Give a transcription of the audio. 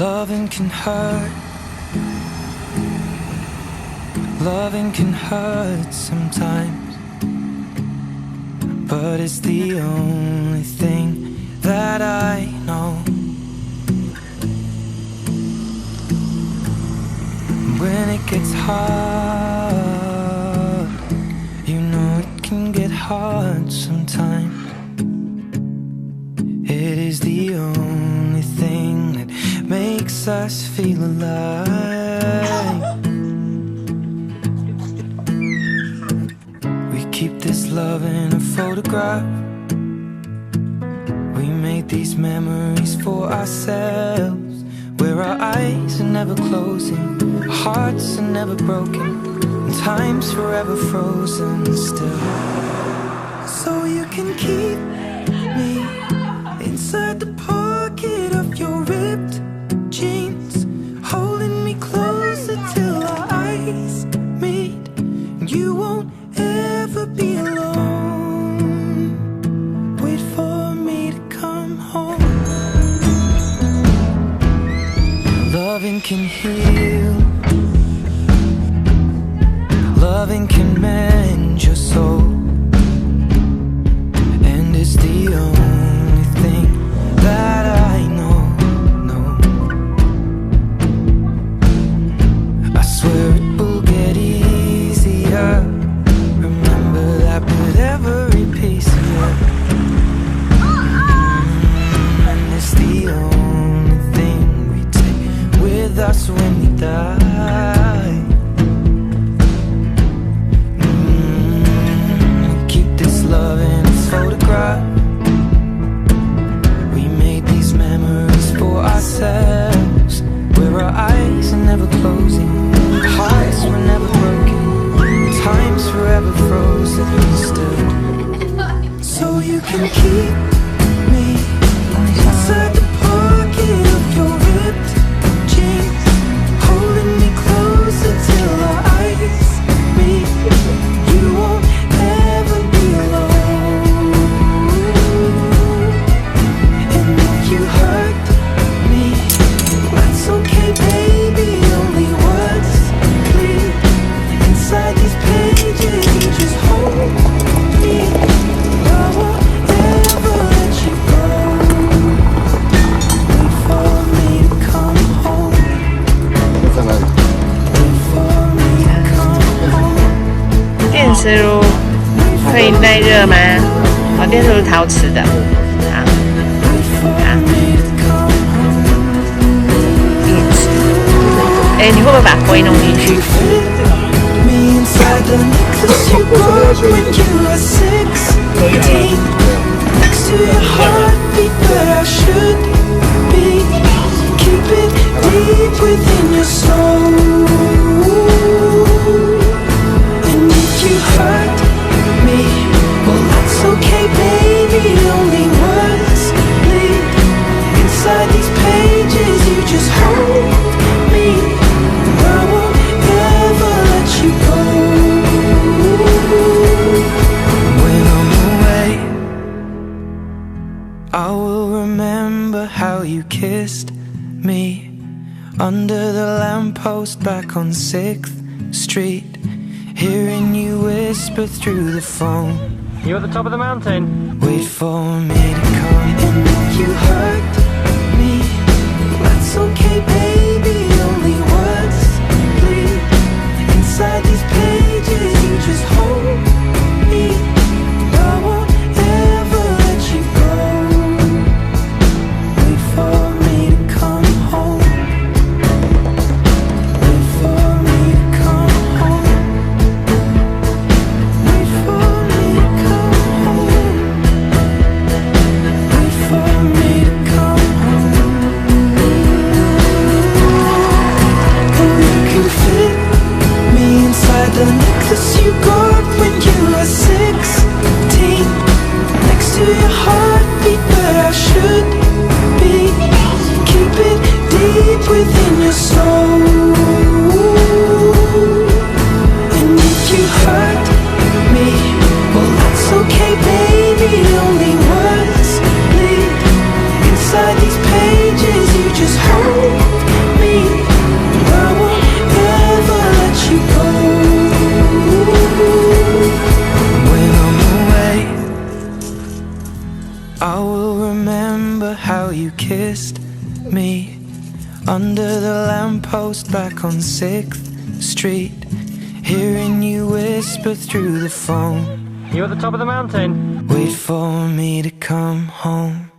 Loving can hurt. Loving can hurt sometimes, but it's the only thing that I know. When it gets hard, you know it can get hard sometimes. It is the only thing that makes us feel alive. We keep this love in a photograph. We made these memories for ourselves, where our eyes are never closing, hearts are never broken, and time's forever frozen still. So you can keep me inside the pocket of your ripped jeans, holding me closer till our eyes meet, and you won't ever be alone. Wait for me to come home. Loving can heal, loving can mend your soul, and it's the only thing that I know. I swear it will get easier. Remember that with every piece of you. And it's the only thing we take with us when we die. We keep this love in a photograph. We made these memories for ourselves, where our eyes are never closing, hearts were never broken, time's forever frozen still. So you can keep me inside the pocket of your ripped jeans, holding me closer till our eyes meet. You won't ever be alone. And if you hurt me, that's okay, baby. Only words bleed inside these pages. You just hold me. I won't ever let you go. Wait for me to come home. Wait for me to come home. 电磁炉可以耐热吗？哦，电磁炉是陶瓷的。好，电磁。哎，你会不会把灰弄进去？ Me inside the necklace you bought when you were 16. Next to your heartbeat where I should be. Keep it deep within your soul. And if you hurt me, well that's okay, baby. Only words bleed inside these pages. You just hold me. I won't ever let you go. When I'm away, I will remember how you kissed me under the lamppost back on 6th Street, hearing you whisper through the phone. You at the top of the mountain? Wait for me to come. And if you hurt me, that's okay, baby. Only words bleed inside these pages. You just hold me. I won't ever let you go. Wait for me to come home. Wait for me to come home. Wait for me to come home. Wait for you kissed me under the lamppost back on 6th Street, hearing you whisper through the phone. You at the top of the mountain? Wait for me to come home.